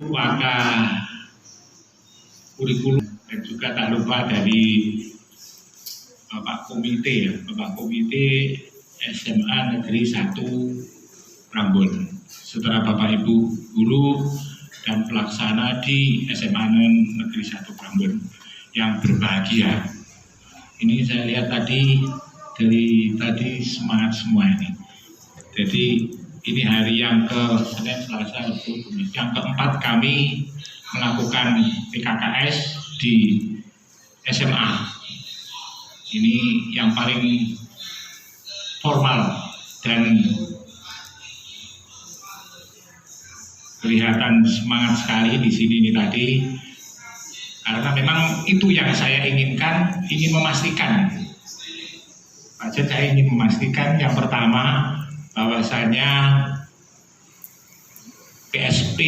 Waka kurikulum dan juga tak lupa dari Bapak Komite SMA Negeri 1 Prambon, setelah Bapak Ibu guru dan pelaksana di SMA Negeri 1 Prambon yang berbahagia. Ini saya lihat tadi semangat semua ini. Jadi ini hari yang ke Senin, Selasa, Rabu, Kamis. Yang keempat kami melakukan PKKS di SMA. Ini yang paling formal dan kelihatan semangat sekali di sini ini tadi. Karena memang itu yang saya inginkan, ingin memastikan. Saya ingin memastikan yang pertama bahwasanya PSP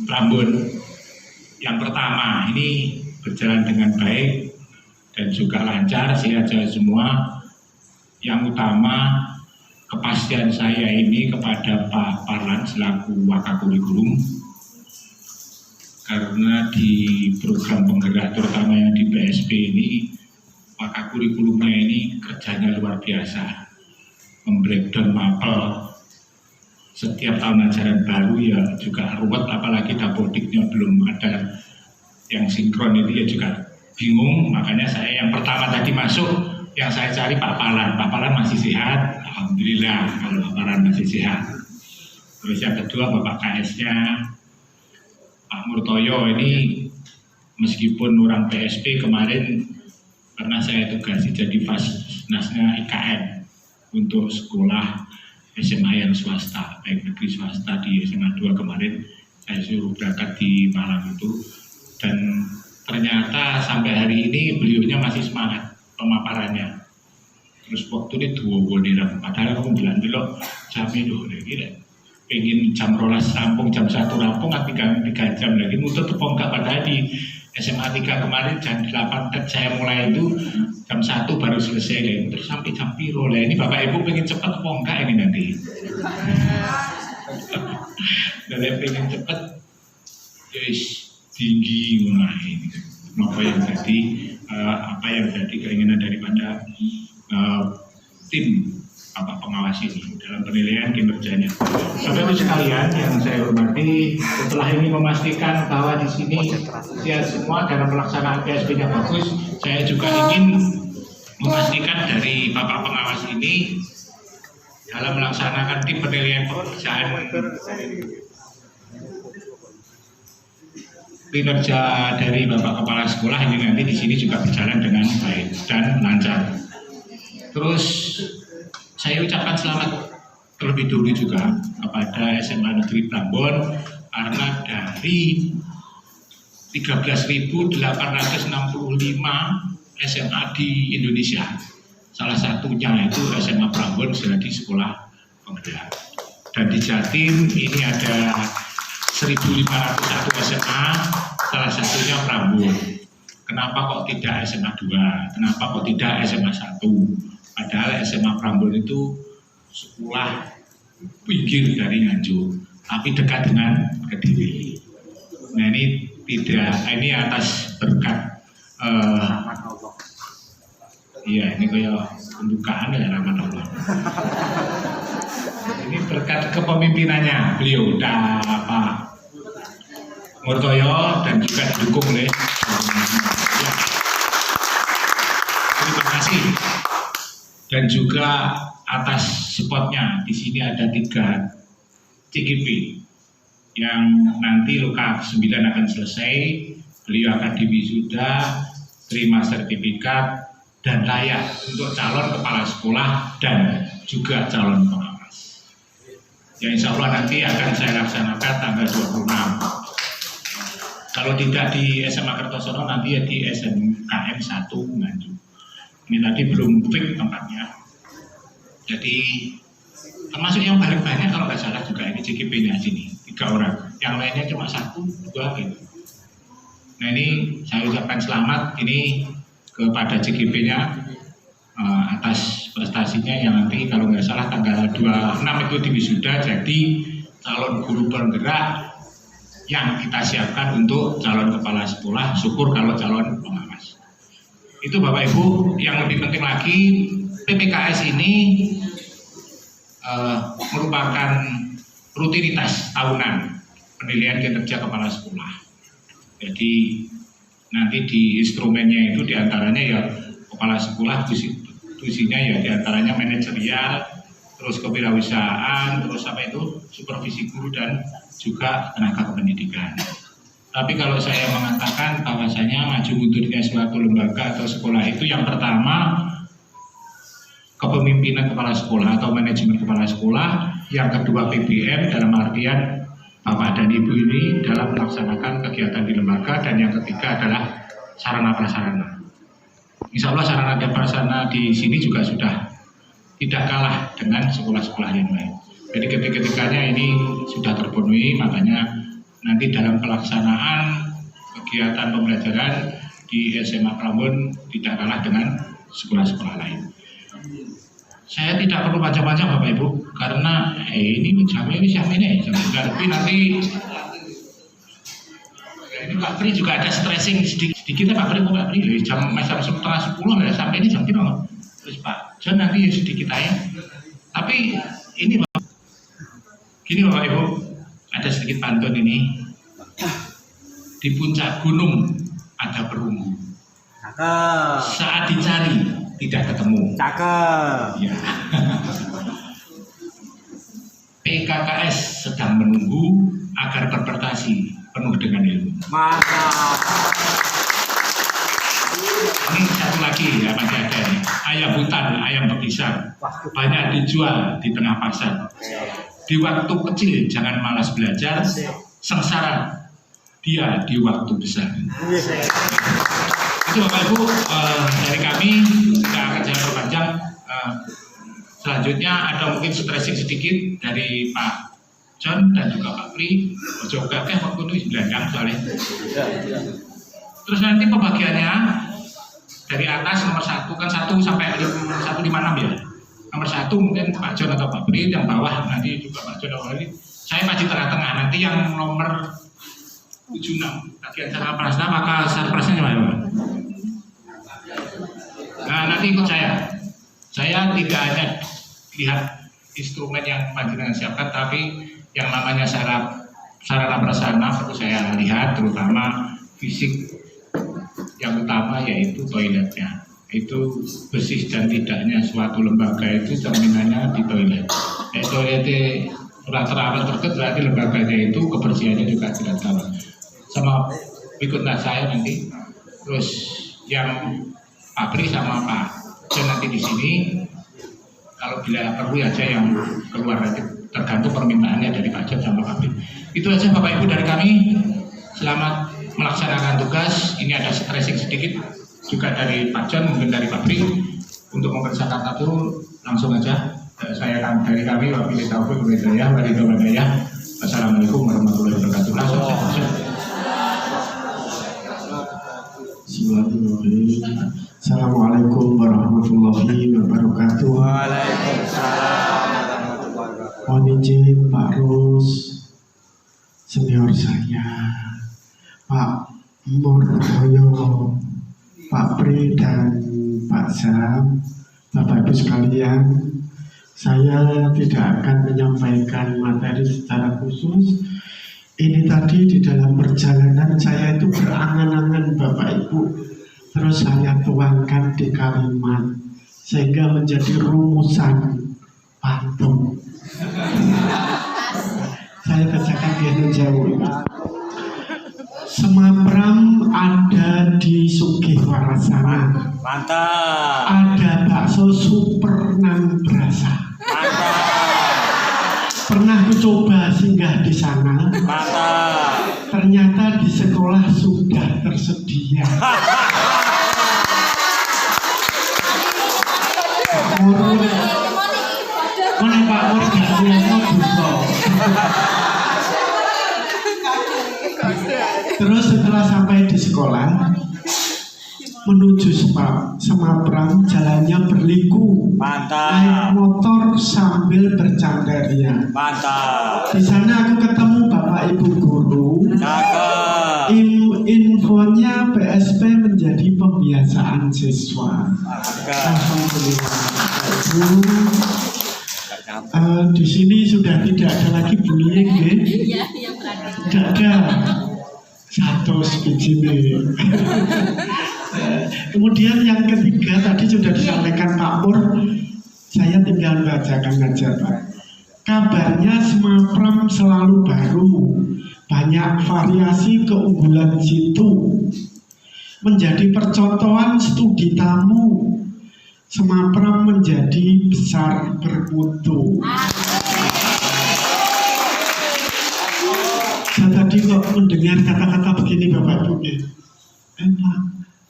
Prambon yang pertama ini berjalan dengan baik dan juga lancar, sehat semua. Yang utama kepastian saya ini kepada Pak Parlan selaku Wakakurikulum, karena di program penggerak terutama yang di PSP ini Wakakurikulumnya ini kerjanya luar biasa, membreakdown mapel setiap tahun ajaran baru ya juga ruwet, apalagi dapodiknya belum ada yang sinkron, itu ya juga bingung. Makanya saya yang pertama tadi masuk yang saya cari Pak Parlan masih sehat, alhamdulillah kalau Pak Parlan masih sehat. Terus yang kedua Bapak KS-nya Pak Murtoyo, ini meskipun orang PSP kemarin karena saya tugasi jadi Fasnasnya IKN untuk sekolah SMA yang swasta, baik negeri swasta di SMA 2 kemarin saya suruh berangkat di Malang itu, dan ternyata sampai hari ini beliaunya masih semangat pemaparannya. Terus waktu ini dua dirang, padahal aku bilang dulu jam itu lagi deh, pengen jam 12 rampung, jam 1 rampung, 3 jam lagi muter tepung enggak, padahal di SMA 3 kemarin jam 8 saya mulai itu jam 1 baru selesai, terus sampai jam piro lah. Ini Bapak Ibu pengen cepat apa enggak ini nanti? Dan pengen cepat, guys, tinggi mulai ini. Apa yang jadi keinginan daripada tim pengawas ini dalam penilaian kinerjanya. Saudara sekalian yang saya hormati, setelah ini memastikan bahwa di sini siap semua dalam pelaksanaan PSP-nya bagus, saya juga ingin memastikan dari Bapak pengawas ini dalam melaksanakan tim penilaian pekerjaan kinerja dari Bapak Kepala Sekolah ini nanti di sini juga berjalan dengan baik dan lancar. Terus saya ucapkan selamat terlebih dahulu juga kepada SMA Negeri Prambon, karena dari 13.865 SMA di Indonesia, salah satunya itu SMA Prambon jadi sekolah penggerak. Dan di Jatim ini ada 1.501 SMA, salah satunya Prambon. Kenapa kok tidak SMA 2? Kenapa kok tidak SMA 1? Padahal SMA Prambon itu sekolah pinggir dari Nganjuk, tapi dekat dengan Kediri. Nah ini atas berkat iya, ini kayak pembukaan ya rahmat Allah. Ini berkat kepemimpinannya beliau Pak Murtoyo dan juga didukung oleh ya. Terima kasih. Dan juga atas spotnya di sini ada 3 CGP yang nanti LK 9 akan selesai, beliau akan diwisuda, terima sertifikat dan layak untuk calon kepala sekolah dan juga calon pengawas. Ya insya Allah nanti akan saya laksanakan tanggal 26. Kalau tidak di SMA Kertosono nanti ya di SMKM 1 Nganjuk. Ini tadi belum fix tempatnya. Jadi termasuk yang paling banyak kalau nggak salah juga ini CGP-nya sini 3 orang. Yang lainnya cuma 1, 2 gitu. Nah ini saya ucapkan selamat ini kepada CGP-nya atas prestasinya yang nanti kalau nggak salah tanggal 26 itu diwisuda jadi calon guru penggerak yang kita siapkan untuk calon kepala sekolah, syukur kalau calon pengawas. Itu Bapak Ibu, yang lebih penting lagi PPKS ini merupakan rutinitas tahunan penilaian kinerja kepala sekolah. Jadi nanti di instrumennya itu diantaranya ya kepala sekolah, tusinya ya diantaranya manajerial, terus kewirausahaan, terus apa itu supervisi guru dan juga tenaga kependidikan. Tapi kalau saya mengatakan bahwasanya maju mundurnya suatu lembaga atau sekolah itu yang pertama kepemimpinan kepala sekolah atau manajemen kepala sekolah, yang kedua PBM dalam artian Bapak dan Ibu ini dalam melaksanakan kegiatan di lembaga, dan yang ketiga adalah sarana prasarana. Insya Allah sarana dan prasarana di sini juga sudah tidak kalah dengan sekolah-sekolah yang lain. Jadi ketiganya ini sudah terpenuhi, makanya nanti dalam pelaksanaan kegiatan pembelajaran di SMA Prambon tidak kalah dengan sekolah-sekolah lain. Saya tidak perlu panjang-panjang Bapak Ibu, karena ini jamnya ini jam lebih nanti. Ini Pak Pri juga ada stressing sedikit Pak Pri, jam 9:30 ya, sampai ini jam berapa? Terus Pak John nanti sedikit aja. Tapi ini Bapak, gini Bapak Ibu, ada sedikit pantun ini. Di puncak gunung ada perunggu. Saat dicari tidak ketemu. Cakep. Ya. PKKS sedang menunggu agar berprestasi penuh dengan ilmu. Mantap. Ini satu lagi ya, masih ada nih. Ayam hutan, ayam bekisar, banyak dijual di tengah pasar. Di waktu kecil jangan malas belajar, sengsara dia di waktu besar. Itu Bapak Ibu dari kami, kita akan jalan panjang. Selanjutnya ada mungkin stressing sedikit dari Pak John dan juga Pak Pri. Coba waktu itu 9 jam soalnya. Terus nanti pembagiannya dari atas nomor 1 kan 1 sampai 156 ya. Nomor 1 mungkin Pak John atau Pak Pri, yang bawah nanti juga Pak John atau Pak Pri. Saya maju tengah-tengah. Nanti yang nomor 76 bagian sarana prasarana, maka sarprasnya gimana Pak? Nah nanti ikut saya. Saya tidak hanya lihat instrumen yang panjenengan siapkan, tapi yang namanya sarana prasarana perlu saya lihat, terutama fisik. Yang utama yaitu toiletnya. Itu bersih dan tidaknya suatu lembaga itu cerminannya di toilet. Toiletnya terawat terkait, berarti lembaganya itu kebersihannya juga tidak kalah. Sama ikutlah saya nanti. Terus yang Pak Pri sama Pak John nanti di sini. Kalau bila perlu aja yang keluar nanti, tergantung permintaannya dari Pak John sama Pak Pri. Itu aja Bapak Ibu dari kami. Selamat melaksanakan tugas. Ini ada stressing sedikit juga dari Pak John, mungkin dari Pak Pri. Untuk mempersiapkan satu langsung aja. Saya akan dari kami wabillahi taufiq wal hidayah. Wassalamualaikum warahmatullahi wabarakatuh. Langsung saja. Assalamualaikum warahmatullahi wabarakatuh. Mohon izin Pak Rus, senior saya, Pak Murtoyo, Pak Pri dan Pak Sam, Bapak Ibu sekalian, saya tidak akan menyampaikan materi secara khusus. Ini tadi di dalam perjalanan saya itu berangan-angan Bapak Ibu, terus saya tuangkan di kalimat sehingga menjadi rumusan pantun. Saya bacakan di Indonesia. Semapram ada di Sugiwarasana. Mantap. Ada bakso super nan berasa. Mantap. Pernah coba singgah di sana. Mantap. Ternyata di sekolah sudah tersedia. Mana Pak Mur gak pulang buso. Terus setelah sampai di sekolah menuju Semapram, jalannya berliku. Mantap. Naik motor sambil bercandaria. Mantap. Di sana aku ketemu Bapak Ibu guru. pembiasaan siswa. Alhamdulillah. Di sini sudah tidak ada lagi bullying, ya? Tidak ada. Satu begini. Kemudian yang ketiga tadi sudah disampaikan Pak Pur, saya tinggal bacakan aja Pak. Kabarnya Semapram selalu baru, banyak variasi keunggulan situ, menjadi percontohan studi tamu. Semapram menjadi besar bermutu. Saya tadi kok mendengar kata-kata begini Bapak Ibu,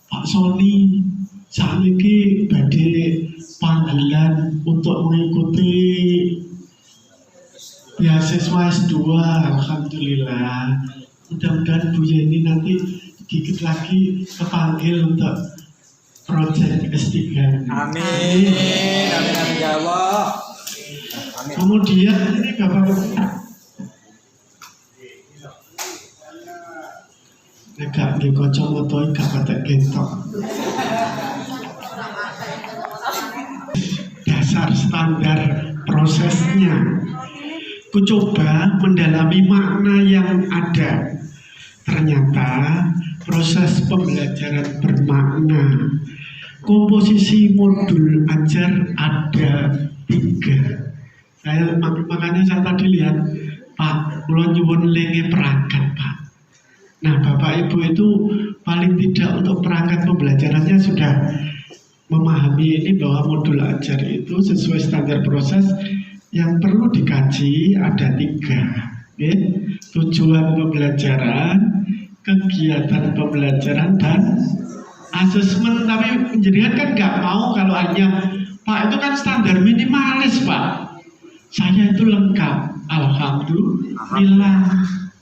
Pak Sony saat ini badai panggilan untuk mengikuti beasiswa S2. Alhamdulillah. Mudah-mudahan Bu Yeni nanti dikit lagi kepanggil untuk proyek S3. Amin. Amin ya Allah. Amin. Kemudian ini Bapak Gak di kacamata gak patek gentok. Dasar standar prosesnya. Ku coba mendalami makna yang ada. Ternyata proses pembelajaran bermakna. Komposisi modul ajar ada 3. Makanya saya tadi lihat Pak, kula nyuwun linge perangkat Pak. Nah Bapak Ibu itu paling tidak untuk perangkat pembelajarannya sudah memahami ini bahwa modul ajar itu sesuai standar proses yang perlu dikaji ada 3. Okay? Tujuan pembelajaran, kegiatan pembelajaran, dan asesmen. Tapi penjadian kan nggak mau kalau hanya Pak itu kan standar minimalis Pak. Saya itu lengkap, alhamdulillah.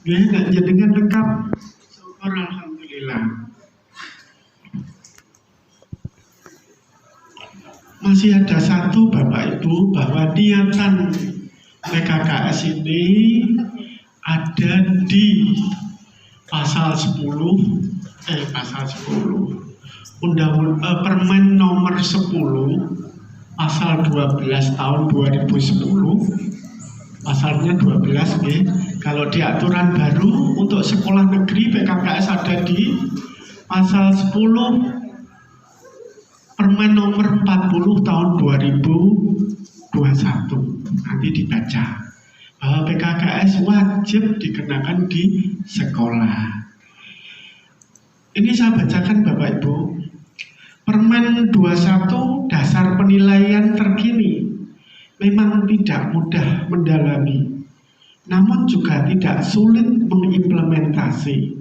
Ya, nggak jadikan lengkap. Syukur alhamdulillah. Masih ada satu Bapak Ibu bahwa niatan PKKS ini ada di pasal 10 Permen nomor 10 pasal 12 tahun 2010. Pasalnya 12 ya. Kalau di aturan baru untuk sekolah negeri PKKS ada di pasal 10 Permen nomor 40 tahun 2021. Nanti dibaca bahwa PKKS wajib dikenakan di sekolah. Ini saya bacakan Bapak Ibu. Permen 21 dasar penilaian terkini memang tidak mudah mendalami, namun juga tidak sulit mengimplementasi.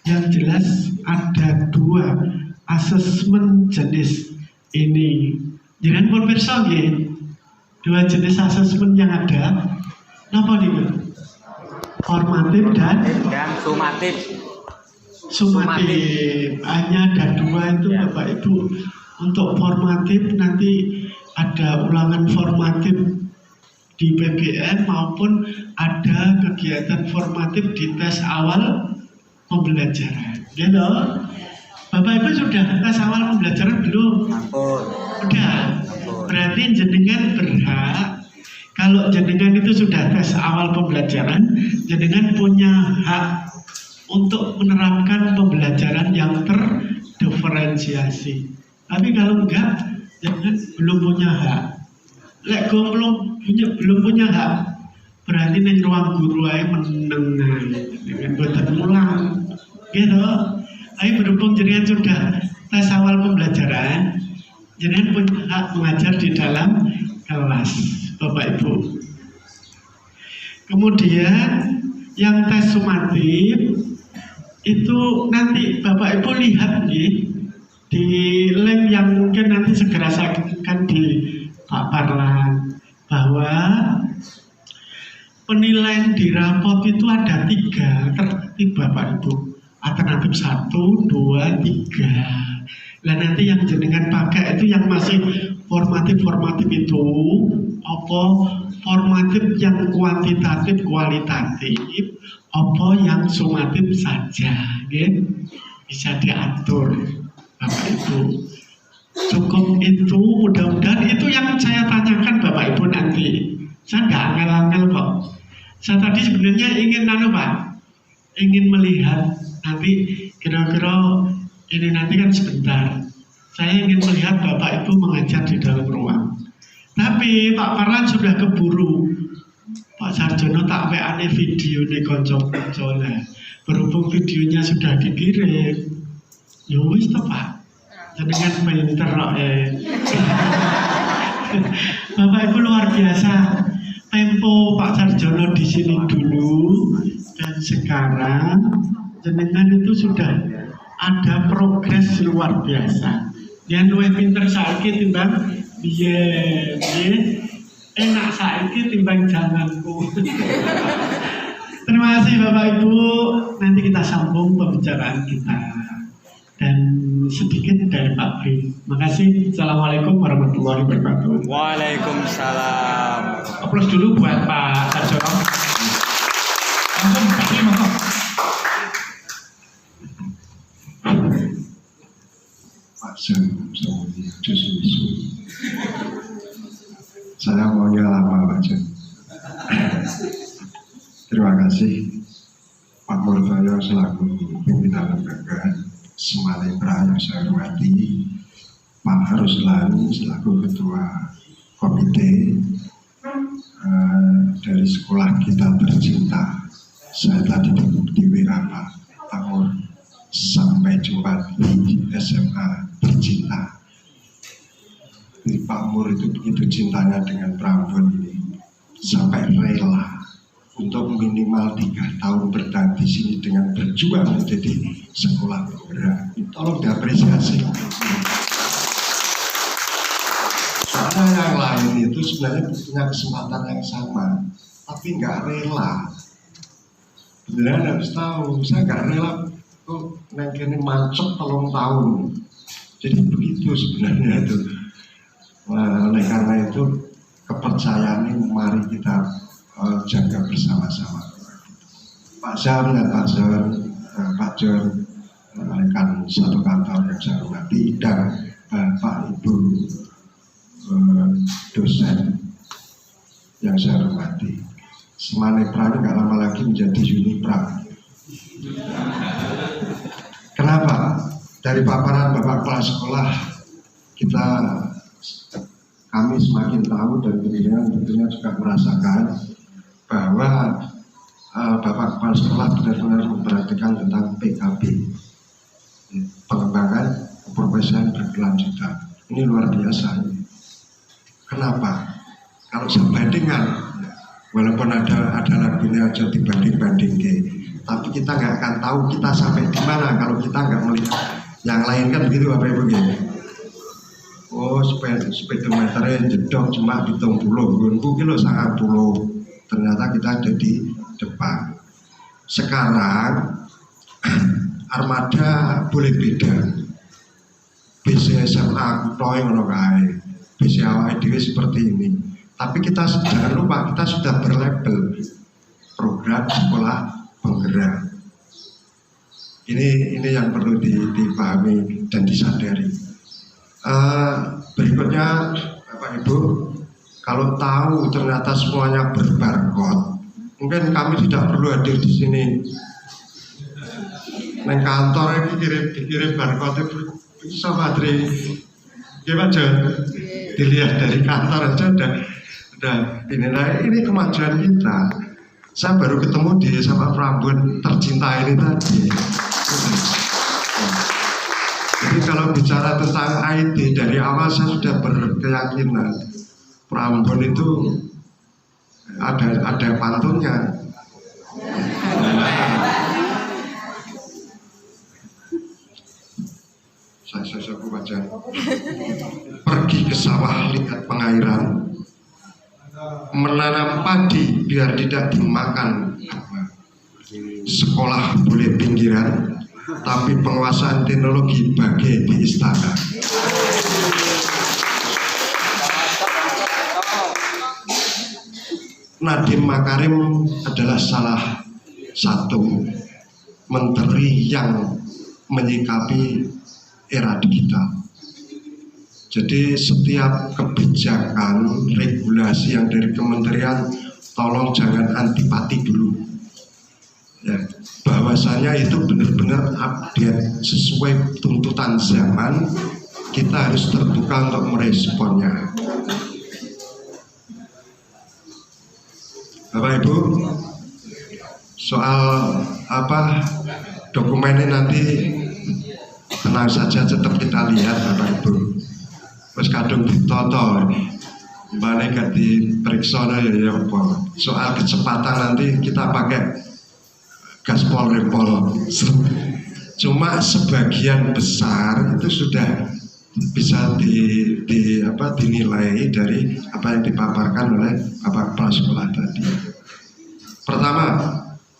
Yang jelas ada 2 asesmen jenis ini. Jangan pun pirsa nggih. 2 jenis asesmen yang ada. Napa niku? Formatif dan sumatif. Sumatif. Hanya ada 2 itu ya. Bapak Ibu. Untuk formatif nanti ada ulangan formatif di PBN maupun ada kegiatan formatif di tes awal pembelajaran. Gitu. Bapak Ibu sudah tes awal pembelajaran belum? Ampun. Udah. Berarti jenengan berhak. Kalau jenengan itu sudah tes awal pembelajaran, jenengan punya hak untuk menerapkan pembelajaran yang terdiferensiasi. Tapi kalau enggak, jangan belum punya hak. Lek belum punya hak, berarti neng ruang guru aja menenang dengan boten mulang, gitu. Tapi berhubung jenengan sudah tes awal pembelajaran, jenengan punya hak mengajar di dalam kelas, Bapak Ibu. Kemudian yang tes sumatif itu nanti Bapak Ibu lihat nih di link yang mungkin nanti segera saya kirimkan di Pak Parlan, bahwa penilaian di rapot itu ada 3 tertib Bapak Ibu. Alternatif 1, 2, 3. Nah nanti yang jenengan pakai itu yang masih formatif itu apa formatif yang kuantitatif kualitatif, apa yang sumatif saja, gitu. Bisa diatur. Bapak Ibu. Cukup itu, mudah-mudahan itu yang saya tanyakan Bapak Ibu nanti. Saya nggak angel-angel kok. Saya tadi sebenarnya ingin Pak, ingin melihat nanti kira-kira ini nanti kan sebentar. Saya ingin melihat Bapak Ibu mengajar di dalam ruang. Tapi Pak Parlan sudah keburu. Pak Sarjono tak WA video di konco-konco lah. Berhubung videonya sudah dikirim, ya wis toh Pak. Jenengan pinter kok Bapak Ibu luar biasa. Tempo Pak Sarjono di sini dulu dan sekarang jenengan itu sudah ada progres luar biasa. Yang luwih pinter saiki timbang biyen, enak saiki timbang zamanku. Terima kasih Bapak Ibu. Nanti kita sambung pembicaraan kita. Dan sedikit dari Pak Bri. Makasih. Assalamualaikum warahmatullahi wabarakatuh. Waalaikumsalam. Aplaus dulu buat Pak Sarjono. Langsung Pak Bri, monggo. Pak Jen, semuanya susu. Saya maunya lama Pak Jen. Terima kasih Pak Murtoyo selaku pimpinan lembaga Semalebra yang saya hormati, Pak Haruslan selaku ketua komite dari sekolah kita tercinta. Saya tadi di WA Pak Tamur, sampai jumpa di SMA tercinta. Jadi Pak Mur itu begitu cintanya dengan Prambon ini sampai rela untuk minimal 3 tahun bertahan di sini dengan berjuang menjadi sekolah penggerak. Tolong diapresiasi. Karena yang lain itu sebenarnya punya kesempatan yang sama, tapi nggak rela. Beneran harus tahu, saya nggak rela kok nengkene mancep 3 tahun. Jadi begitu sebenarnya itu. Nah, oleh karena itu kepercayaan ini mari kita jaga bersama-sama. Pak Zam dan Pak John, Pak John, rekan satu kantor yang saya hormati, dan Pak Ibu dosen yang saya hormati. Semalebra ini nggak lama lagi menjadi Unipra. Kenapa? Dari paparan Bapak Kepala Sekolah kami semakin tahu dan tentunya juga merasakan bahwa Bapak Kepala Sekolah benar-benar memperhatikan tentang PKB, pengembangan keprofesian berkelanjutan. Ini luar biasa. Kenapa? Kalau saya bandingkan, walaupun ada lagunya aja dibanding-bandingke, tapi kita nggak akan tahu kita sampai di mana kalau kita nggak melihat yang lain, kan begitu Bapak Ibu ya. Oh, speedometernya jedok cuma hitung puluh, gunku kilo 90. Ternyata kita ada di depan. Sekarang armada boleh beda. BC SMA Kutoy ngono kae, BC awake dhewe seperti ini. Tapi kita jangan lupa kita sudah berlabel program sekolah penggerak. Ini yang perlu dipahami dan disadari. Berikutnya Bapak Ibu, kalau tahu ternyata semuanya berbarcode, mungkin kami tidak perlu hadir di sini. Neng kantor ini dikirim barcode itu bisa materi, gimana aja? Dilihat dari kantor aja udah ini kemajuan kita. Saya baru ketemu sama Prambon tercinta ini tadi. Jadi kalau bicara tentang IT dari awal saya sudah berkeyakinan Prambon itu ada pantunnya. Saya baca. Pergi ke sawah lihat pengairan, menanam padi biar tidak dimakan. Sekolah boleh pinggiran, tapi penguasaan teknologi bagai di istana. Nadiem Makarim adalah salah satu menteri yang menyikapi era digital. Jadi setiap kebijakan, regulasi yang dari kementerian, tolong jangan antipati dulu. Ya, bahwasanya itu benar-benar update sesuai tuntutan zaman, kita harus terbuka untuk meresponnya. Bapak Ibu, soal dokumen ini nanti tenang saja, tetap kita lihat Bapak Ibu. Terus kadung ditoto, mana gak diperiksa ya apa. Soal kecepatan nanti kita pakai gaspol rempol. Cuma sebagian besar itu sudah bisa dinilai dari apa yang dipaparkan oleh Bapak Kepala Sekolah tadi. Pertama,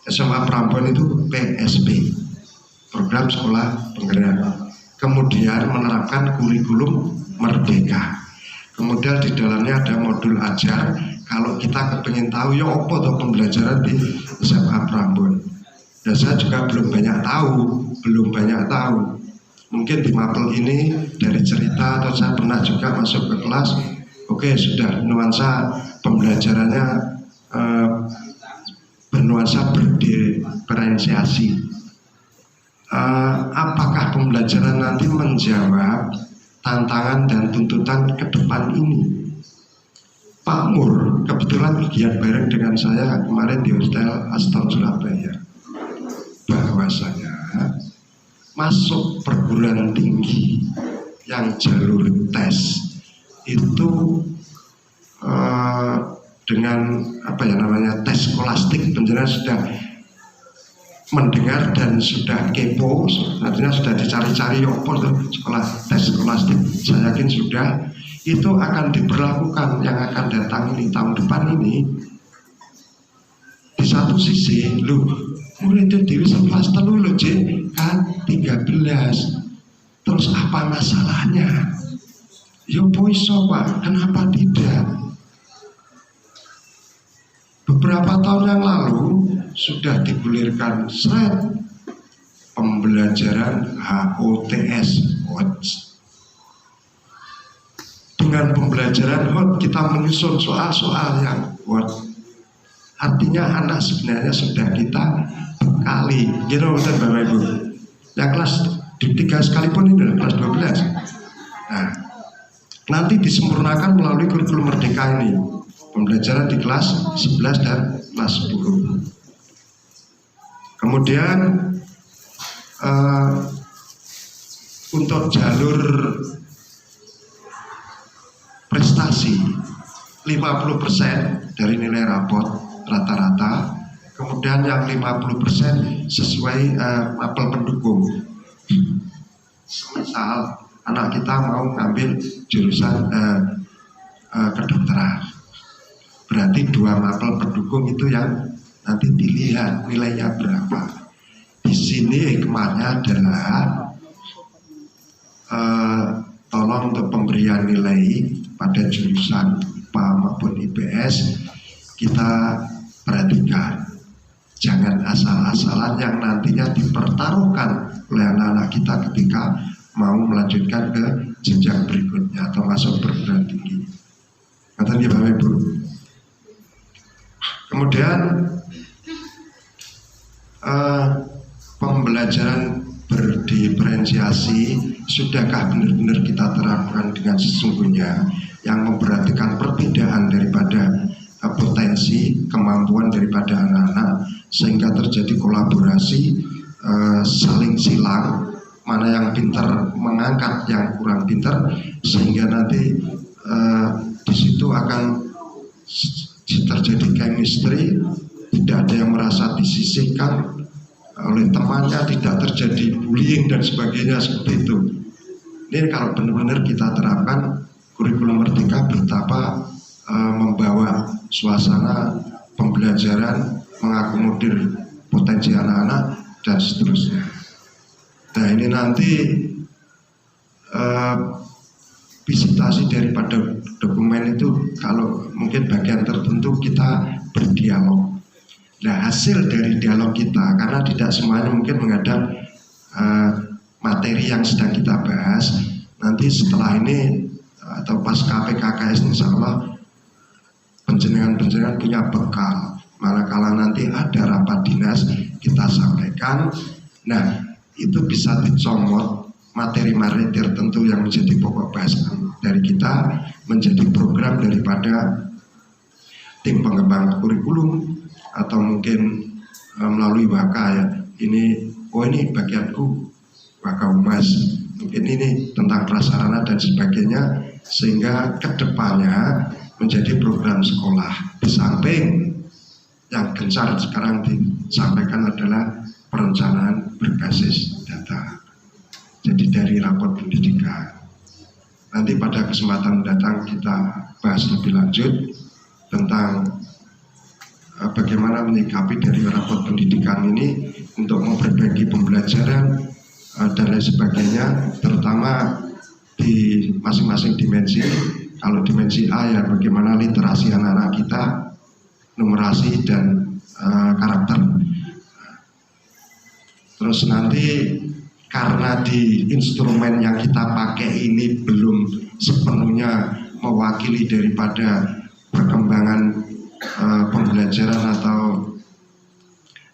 SMA Prambon itu PSP, Program Sekolah Penggerak. Kemudian menerapkan kurikulum Merdeka. Kemudian di dalamnya ada modul ajar. Kalau kita kepengen tahu ya apa tuh pembelajaran di SMA Prambon. Dan saya juga belum banyak tahu. Mungkin di Mapel ini dari cerita atau saya pernah juga masuk ke kelas. Oke, sudah nuansa pembelajarannya bernuansa berdiferensiasi. Apakah pembelajaran nanti menjawab tantangan dan tuntutan ke depan ini? Pak Mur kebetulan giat bareng dengan saya kemarin di Hostel Aston Surabaya, bahwasanya masuk perguruan tinggi yang jalur tes itu dengan tes skolastik, penjelasan sudah mendengar dan sudah kepo, artinya sudah dicari-cari sekolah tes skolastik. Saya yakin sudah, itu akan diberlakukan yang akan datang ini tahun depan ini. Di satu sisi, murid itu 11 loh kan 13. Terus apa masalahnya? Ya poiso Pak, kenapa tidak? Beberapa tahun yang lalu sudah digulirkan pembelajaran HOTS. Dengan pembelajaran HOT kita menyusun soal-soal yang HOT. Artinya anak sebenarnya sudah kita bekali, gitu Bapak Ibu. Yang kelas 3 sekalipun ini kelas 12. Nah, nanti disempurnakan melalui kurikulum Merdeka ini. Pembelajaran di kelas 11 dan kelas 10. Kemudian untuk jalur prestasi 50% dari nilai rapot rata-rata. Kemudian yang 50% sesuai mapel pendukung. Misal anak kita mau ngambil jurusan kedokteran, berarti 2 mapel pendukung itu yang nanti dilihat nilainya berapa. Di sini hikmahnya adalah tolong untuk pemberian nilai pada jurusan IPA maupun IPS kita perhatikan. Jangan asal-asalan yang nantinya dipertaruhkan oleh anak-anak kita ketika mau melanjutkan ke jenjang berikutnya atau masuk perguruan tinggi. Kata dia Bapak Ibu. Kemudian pembelajaran berdiferensiasi sudahkah benar-benar kita terapkan dengan sesungguhnya, yang memperhatikan perbedaan daripada potensi kemampuan daripada anak-anak sehingga terjadi kolaborasi, saling silang, mana yang pintar mengangkat yang kurang pintar, sehingga nanti di situ akan terjadi chemistry, tidak ada yang merasa disisihkan oleh temannya, tidak terjadi bullying dan sebagainya seperti itu. Ini kalau benar-benar kita terapkan kurikulum Merdeka betapa membawa suasana pembelajaran, mengakomodir potensi anak-anak dan seterusnya. Nah ini nanti visitasi daripada dokumen itu kalau mungkin bagian tertentu kita berdialog. Nah hasil dari dialog kita, karena tidak semuanya mungkin menghadap materi yang sedang kita bahas. Nanti setelah ini atau pas PKKS insya Allah penjenengan punya bekal. Manakala nanti ada rapat dinas kita sampaikan. Nah, itu bisa dicomot materi-materi tertentu yang menjadi pokok bahasan dari kita menjadi program daripada tim pengembang kurikulum atau mungkin melalui Waka ya. Ini bagianku Waka Humas. Mungkin ini tentang prasarana dan sebagainya, sehingga kedepannya menjadi program sekolah. Di samping yang gencar sekarang disampaikan adalah perencanaan berbasis data. Jadi dari rapor pendidikan. Nanti pada kesempatan mendatang kita bahas lebih lanjut tentang bagaimana menyikapi dari rapor pendidikan ini untuk memperbaiki pembelajaran dan lain sebagainya, terutama di masing-masing dimensi. Kalau dimensi A ya bagaimana literasi anak-anak kita, numerasi dan karakter. Terus nanti karena di instrumen yang kita pakai ini belum sepenuhnya mewakili daripada perkembangan pembelajaran atau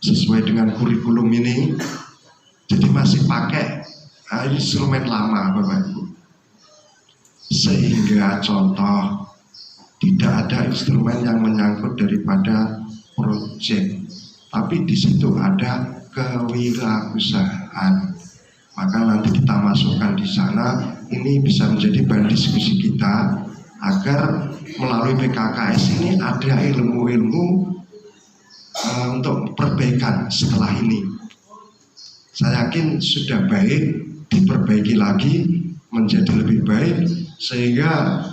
sesuai dengan kurikulum ini, jadi masih pakai instrumen lama Bapak Ibu. Sehingga contoh tidak ada instrumen yang menyangkut daripada proyek, tapi di situ ada kewirausahaan. Maka nanti kita masukkan di sana, ini bisa menjadi bahan diskusi kita agar melalui PKKS ini ada ilmu-ilmu untuk perbaikan setelah ini. Saya yakin sudah baik, diperbaiki lagi menjadi lebih baik, sehingga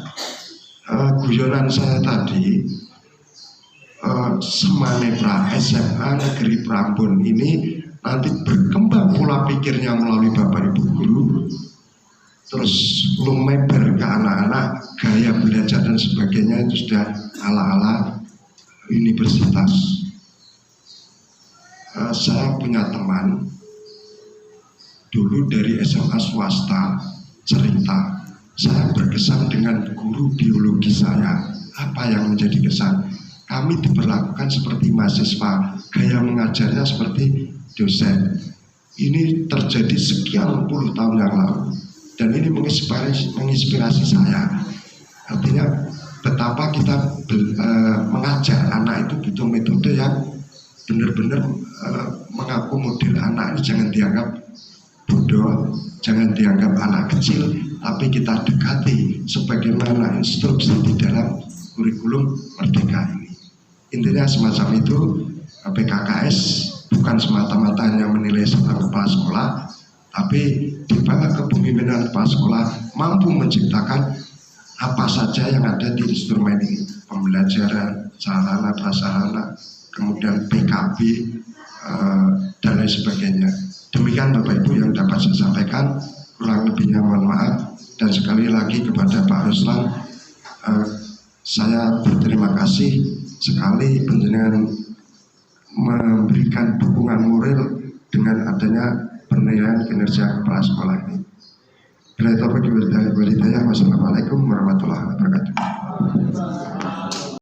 guyonan saya tadi Semanepra SMA Negeri Prambon ini nanti berkembang pola pikirnya melalui Bapak Ibu Guru, terus lumebar ke anak-anak, gaya belajar dan sebagainya itu sudah ala-ala universitas. Saya punya teman dulu dari SMA swasta cerita, saya berkesan dengan guru biologi saya. Apa yang menjadi kesan? Kami diperlakukan seperti mahasiswa, gaya mengajarnya seperti dosen. Ini terjadi sekian puluh tahun yang lalu, dan ini menginspirasi saya. Artinya betapa kita mengajar anak itu butuh metode yang benar-benar mengakomodir anak ini. Jangan dianggap bodoh, jangan dianggap anak kecil, tapi kita dekati sebagaimana instruksi di dalam kurikulum Merdeka ini. Intinya semacam itu. PKKS bukan semata-mata hanya menilai seorang kepala sekolah, tapi di bawah kepemimpinan kepala sekolah mampu menciptakan apa saja yang ada di instrumen ini, pembelajaran, sarana prasarana, kemudian PKB dan lain sebagainya. Demikian Bapak Ibu yang dapat saya sampaikan, kurang lebihnya mohon maaf. Dan sekali lagi kepada Pak Ruslan, saya berterima kasih sekali penjenengan memberikan dukungan moral dengan adanya penilaian kinerja kepala sekolah ini. Bila itu, wassalamualaikum warahmatullahi wabarakatuh.